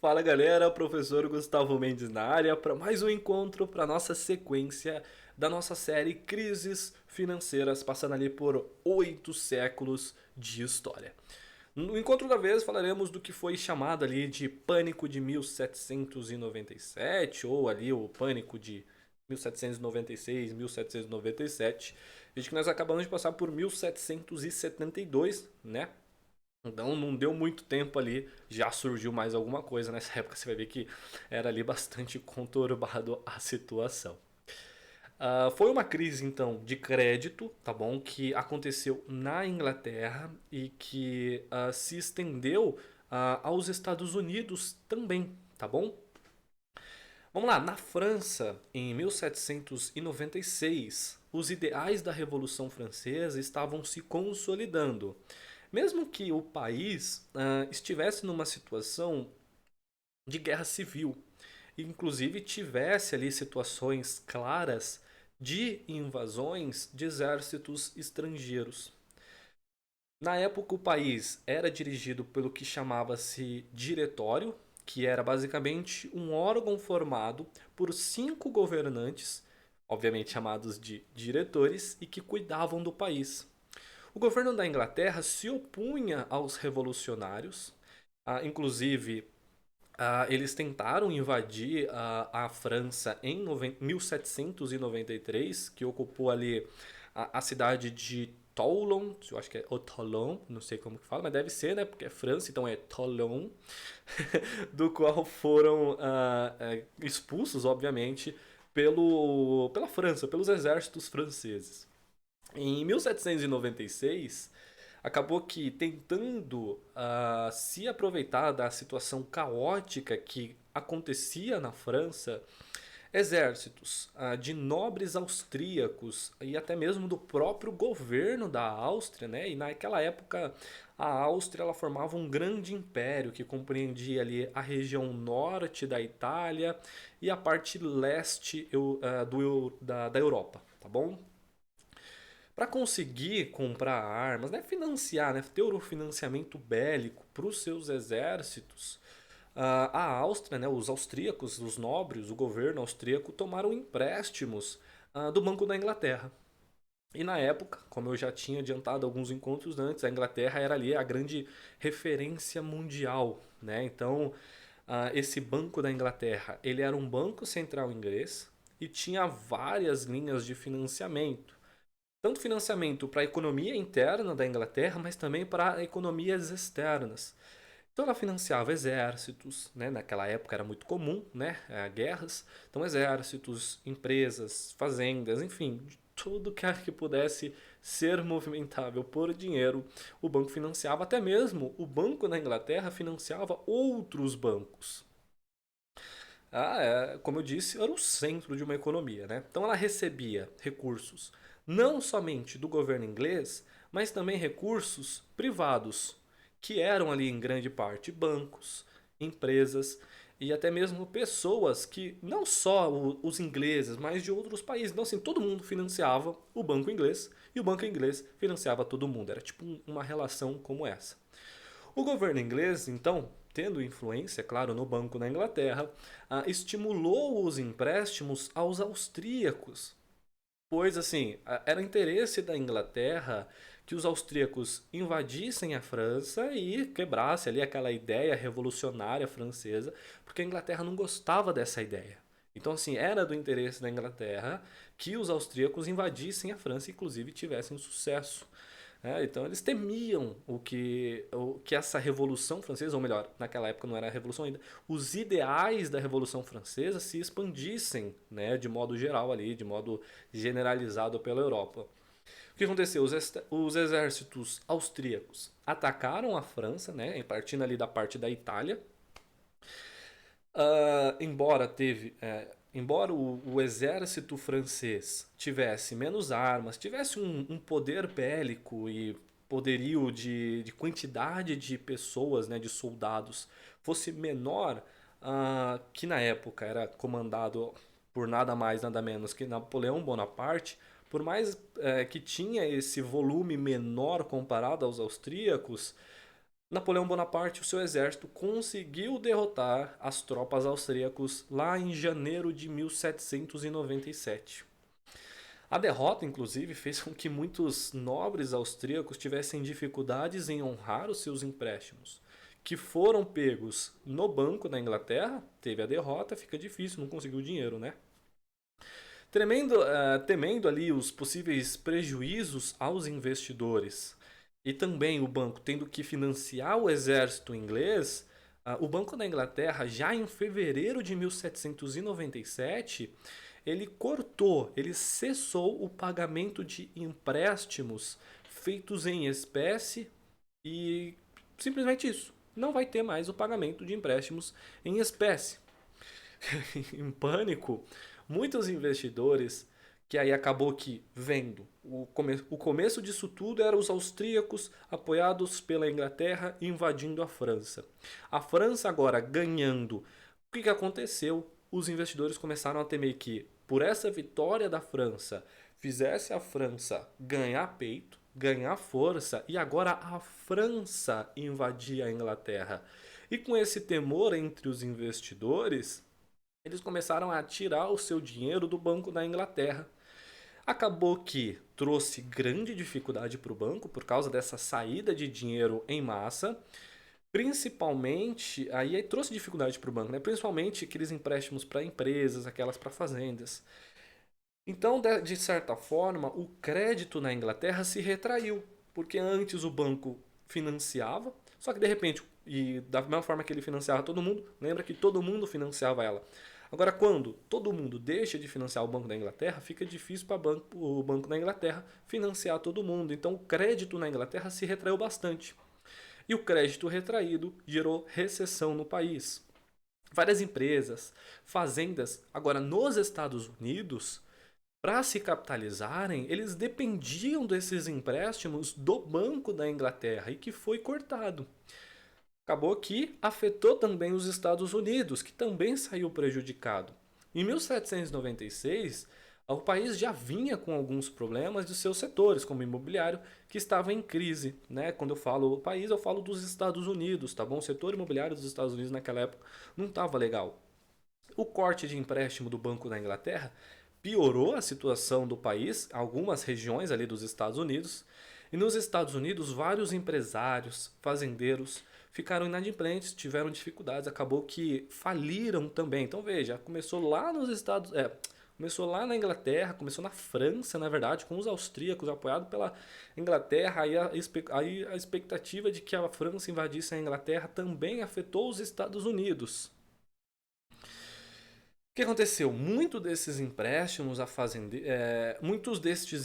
Fala galera, professor Gustavo Mendes na área para mais um encontro para nossa sequência da nossa série Crises Financeiras, passando ali por 8 séculos de história. No encontro da vez falaremos do que foi chamado ali de Pânico de 1797 ou ali o Pânico de 1796, 1797. Desde que nós acabamos de passar por 1772, né? Então não deu muito tempo ali, já surgiu mais alguma coisa nessa época. Você vai ver que era ali bastante conturbado a situação. Foi uma crise então de crédito, tá bom? Que aconteceu na Inglaterra e que se estendeu aos Estados Unidos também, tá bom? Vamos lá, na França, em 1796, os ideais da Revolução Francesa estavam se consolidando. Mesmo que o país estivesse numa situação de guerra civil, inclusive tivesse ali situações claras de invasões de exércitos estrangeiros. Na época, o país era dirigido pelo que chamava-se Diretório, que era basicamente um órgão formado por 5 governantes, obviamente chamados de diretores, e que cuidavam do país. O governo da Inglaterra se opunha aos revolucionários, inclusive eles tentaram invadir a França em 1793, que ocupou ali a cidade de Toulon, eu acho que é Toulon, não sei como que fala, mas deve ser, né? Porque é França, então é Toulon, do qual foram expulsos, obviamente, pela França, pelos exércitos franceses. Em 1796, acabou que tentando se aproveitar da situação caótica que acontecia na França, exércitos de nobres austríacos e até mesmo do próprio governo da Áustria, né? E naquela época a Áustria ela formava um grande império que compreendia ali a região norte da Itália e a parte leste da Europa, tá bom? Para conseguir comprar armas, né, financiar, né, ter o financiamento bélico para os seus exércitos, a Áustria, né, os austríacos, os nobres, o governo austríaco tomaram empréstimos do Banco da Inglaterra. E na época, como eu já tinha adiantado alguns encontros antes, a Inglaterra era ali a grande referência mundial, né? Então, esse Banco da Inglaterra, ele era um banco central inglês e tinha várias linhas de financiamento. Tanto financiamento para a economia interna da Inglaterra, mas também para economias externas. Então ela financiava exércitos, né? Naquela época era muito comum, né? Guerras. Então exércitos, empresas, fazendas, enfim, tudo que pudesse ser movimentável por dinheiro, o banco financiava. Até mesmo o Banco da Inglaterra financiava outros bancos. Como eu disse, era o centro de uma economia, né? Então ela recebia recursos não somente do governo inglês, mas também recursos privados, que eram ali em grande parte bancos, empresas e até mesmo pessoas que não só os ingleses, mas de outros países. Então assim, todo mundo financiava o banco inglês e o banco inglês financiava todo mundo. Era tipo uma relação como essa. O governo inglês, então, tendo influência, claro, no Banco da Inglaterra, estimulou os empréstimos aos austríacos. Pois, assim, era interesse da Inglaterra que os austríacos invadissem a França e quebrasse ali aquela ideia revolucionária francesa, porque a Inglaterra não gostava dessa ideia. Então, assim, era do interesse da Inglaterra que os austríacos invadissem a França e, inclusive, tivessem sucesso. Então eles temiam o que essa Revolução Francesa, ou melhor, naquela época não era a Revolução ainda, os ideais da Revolução Francesa se expandissem, né, de modo geral ali, de modo generalizado pela Europa. O que aconteceu? Os exércitos austríacos atacaram a França, né, partindo ali da parte da Itália, embora o exército francês tivesse menos armas, tivesse um poder bélico e poderio de quantidade de pessoas, né, de soldados, fosse menor, que na época era comandado por nada mais, nada menos que Napoleão Bonaparte, por mais que tinha esse volume menor comparado aos austríacos, Napoleão Bonaparte, o seu exército, conseguiu derrotar as tropas austríacas lá em janeiro de 1797. A derrota, inclusive, fez com que muitos nobres austríacos tivessem dificuldades em honrar os seus empréstimos, que foram pegos no banco da Inglaterra. Teve a derrota, fica difícil, não conseguiu dinheiro, né? Temendo ali os possíveis prejuízos aos investidores e também o banco tendo que financiar o exército inglês, o Banco da Inglaterra, já em fevereiro de 1797, ele cessou o pagamento de empréstimos feitos em espécie e simplesmente isso. Não vai ter mais o pagamento de empréstimos em espécie. Em pânico, muitos investidores que aí acabou que vendo o começo disso tudo era os austríacos apoiados pela Inglaterra invadindo a França. A França agora ganhando. O que aconteceu? Os investidores começaram a temer que por essa vitória da França fizesse a França ganhar peito, ganhar força e agora a França invadir a Inglaterra. E com esse temor entre os investidores, eles começaram a tirar o seu dinheiro do Banco da Inglaterra. Acabou que trouxe grande dificuldade para o banco por causa dessa saída de dinheiro em massa. Principalmente, aí trouxe dificuldade para o banco, né? Principalmente aqueles empréstimos para empresas, aquelas para fazendas. Então, de certa forma, o crédito na Inglaterra se retraiu, porque antes o banco financiava, só que de repente, e da mesma forma que ele financiava todo mundo, lembra que todo mundo financiava ela. Agora, quando todo mundo deixa de financiar o Banco da Inglaterra, fica difícil para o Banco da Inglaterra financiar todo mundo. Então, o crédito na Inglaterra se retraiu bastante. E o crédito retraído gerou recessão no país. Várias empresas, fazendas, agora nos Estados Unidos, para se capitalizarem, eles dependiam desses empréstimos do Banco da Inglaterra e que foi cortado. Acabou que afetou também os Estados Unidos, que também saiu prejudicado. Em 1796, o país já vinha com alguns problemas de seus setores, como o imobiliário, que estava em crise. Né? Quando eu falo o país, eu falo dos Estados Unidos, tá bom? O setor imobiliário dos Estados Unidos naquela época não estava legal. O corte de empréstimo do Banco da Inglaterra piorou a situação do país, algumas regiões ali dos Estados Unidos. E nos Estados Unidos, vários empresários, fazendeiros ficaram inadimplentes, tiveram dificuldades, acabou que faliram também. Então veja, começou lá nos Estados, começou lá na Inglaterra, começou na França, na verdade, com os austríacos apoiados pela Inglaterra. Aí a expectativa de que a França invadisse a Inglaterra também afetou os Estados Unidos. O que aconteceu? Muitos destes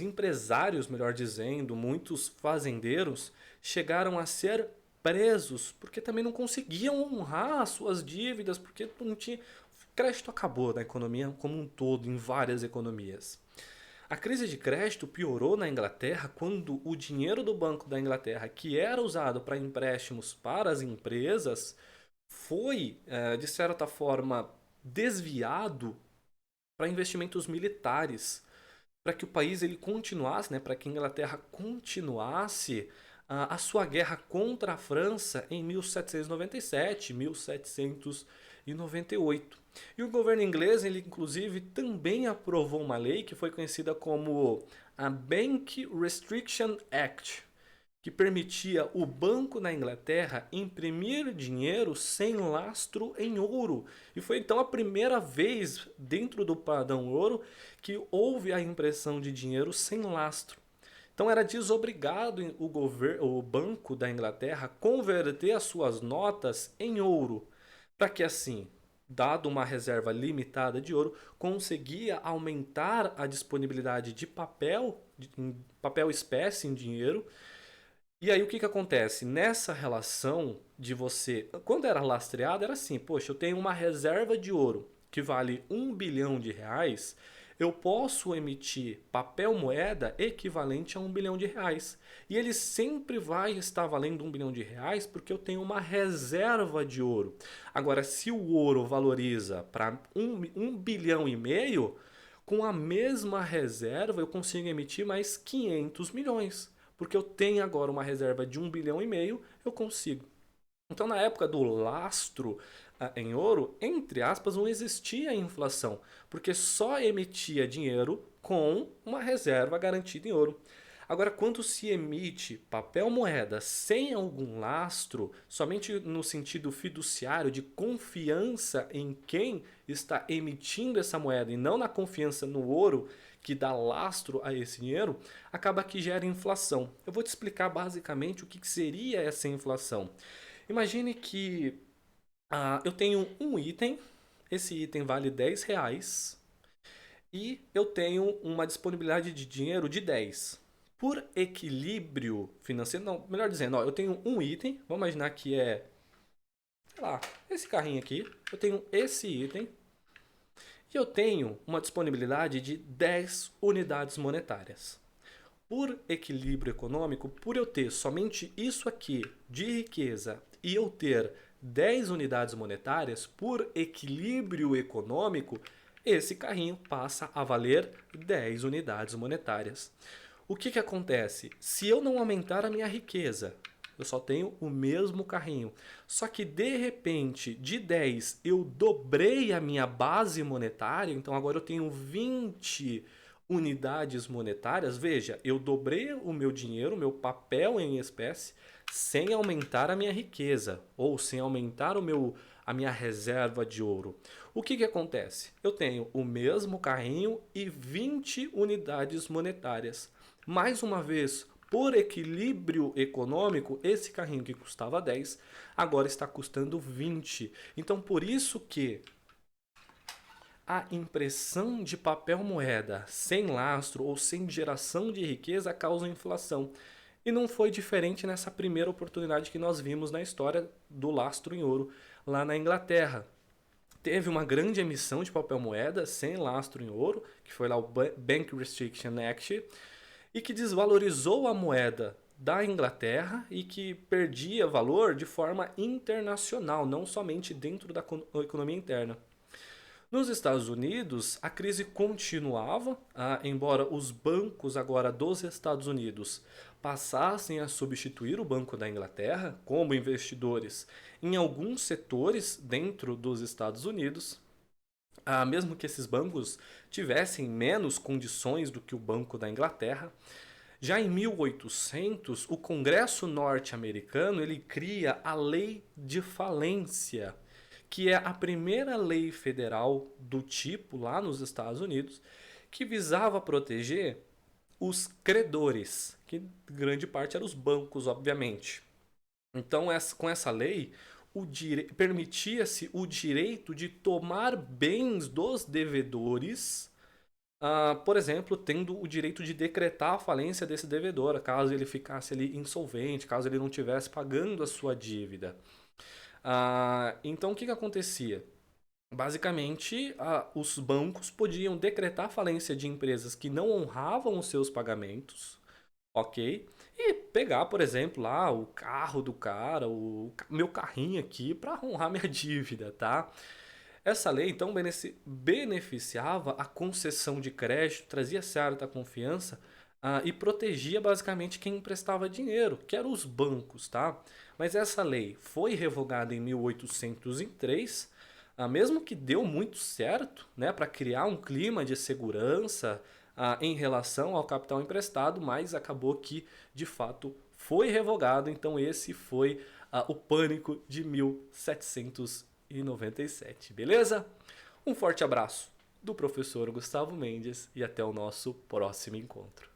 empresários, melhor dizendo, muitos fazendeiros, chegaram a ser presos porque também não conseguiam honrar as suas dívidas, porque não tinha. O crédito acabou na economia como um todo, em várias economias. A crise de crédito piorou na Inglaterra quando o dinheiro do Banco da Inglaterra, que era usado para empréstimos para as empresas, foi, de certa forma, desviado para investimentos militares, para que o país ele continuasse, né, para que a Inglaterra continuasse a sua guerra contra a França em 1797, 1798. E o governo inglês, ele inclusive também aprovou uma lei que foi conhecida como a Bank Restriction Act, que permitia o banco na Inglaterra imprimir dinheiro sem lastro em ouro. E foi então a primeira vez dentro do padrão ouro que houve a impressão de dinheiro sem lastro. Então era desobrigado o banco da Inglaterra converter as suas notas em ouro, para que assim, dado uma reserva limitada de ouro, conseguia aumentar a disponibilidade de papel espécie em dinheiro. E aí o que acontece? Nessa relação de você, quando era lastreado, era assim, poxa, eu tenho uma reserva de ouro que vale 1 bilhão de reais, eu posso emitir papel moeda equivalente a 1 bilhão de reais. E ele sempre vai estar valendo 1 bilhão de reais porque eu tenho uma reserva de ouro. Agora, se o ouro valoriza para 1,5 bilhão, com a mesma reserva eu consigo emitir mais 500 milhões. Porque eu tenho agora uma reserva de 1,5 bilhão, eu consigo. Então, na época do lastro em ouro, entre aspas, não existia inflação, porque só emitia dinheiro com uma reserva garantida em ouro. Agora, quando se emite papel moeda sem algum lastro, somente no sentido fiduciário de confiança em quem está emitindo essa moeda e não na confiança no ouro que dá lastro a esse dinheiro, acaba que gera inflação. Eu vou te explicar basicamente o que seria essa inflação. Imagine que eu tenho um item, esse item vale R$ 10 e eu tenho uma disponibilidade de dinheiro de 10. Por equilíbrio financeiro, não, melhor dizendo, ó, eu tenho um item, vamos imaginar que é, sei lá, esse carrinho aqui, eu tenho esse item e eu tenho uma disponibilidade de 10 unidades monetárias. Por equilíbrio econômico, por eu ter somente isso aqui de riqueza e eu ter 10 unidades monetárias, por equilíbrio econômico, esse carrinho passa a valer 10 unidades monetárias. O que acontece? Se eu não aumentar a minha riqueza, eu só tenho o mesmo carrinho. Só que de repente, de 10 eu dobrei a minha base monetária, então agora eu tenho 20 unidades monetárias. Veja, eu dobrei o meu dinheiro, o meu papel em espécie, sem aumentar a minha riqueza ou sem aumentar a minha reserva de ouro. O que acontece? Eu tenho o mesmo carrinho e 20 unidades monetárias. Mais uma vez, por equilíbrio econômico, esse carrinho que custava 10 agora está custando 20. Então, por isso que a impressão de papel moeda sem lastro ou sem geração de riqueza causa inflação. E não foi diferente nessa primeira oportunidade que nós vimos na história do lastro em ouro lá na Inglaterra. Teve uma grande emissão de papel moeda sem lastro em ouro, que foi lá o Bank Restriction Act, e que desvalorizou a moeda da Inglaterra e que perdia valor de forma internacional, não somente dentro da economia interna. Nos Estados Unidos, a crise continuava, embora os bancos agora dos Estados Unidos passassem a substituir o Banco da Inglaterra como investidores em alguns setores dentro dos Estados Unidos. Mesmo que esses bancos tivessem menos condições do que o Banco da Inglaterra, já em 1800, o Congresso norte-americano ele cria a Lei de Falência, que é a primeira lei federal do tipo lá nos Estados Unidos, que visava proteger os credores, que grande parte eram os bancos, obviamente. Então, com essa lei, permitia-se o direito de tomar bens dos devedores, por exemplo, tendo o direito de decretar a falência desse devedor, caso ele ficasse ali insolvente, caso ele não estivesse pagando a sua dívida. Então, o que acontecia? Basicamente, os bancos podiam decretar a falência de empresas que não honravam os seus pagamentos, ok? E pegar, por exemplo, lá o carro do cara, o meu carrinho aqui, para honrar minha dívida, tá? Essa lei, então, beneficiava a concessão de crédito, trazia certa confiança e protegia basicamente quem emprestava dinheiro, que eram os bancos, tá? Mas essa lei foi revogada em 1803, mesmo que deu muito certo, né, para criar um clima de segurança em relação ao capital emprestado, mas acabou que, de fato, foi revogado. Então esse foi o pânico de 1797, beleza? Um forte abraço do professor Gustavo Mendes e até o nosso próximo encontro.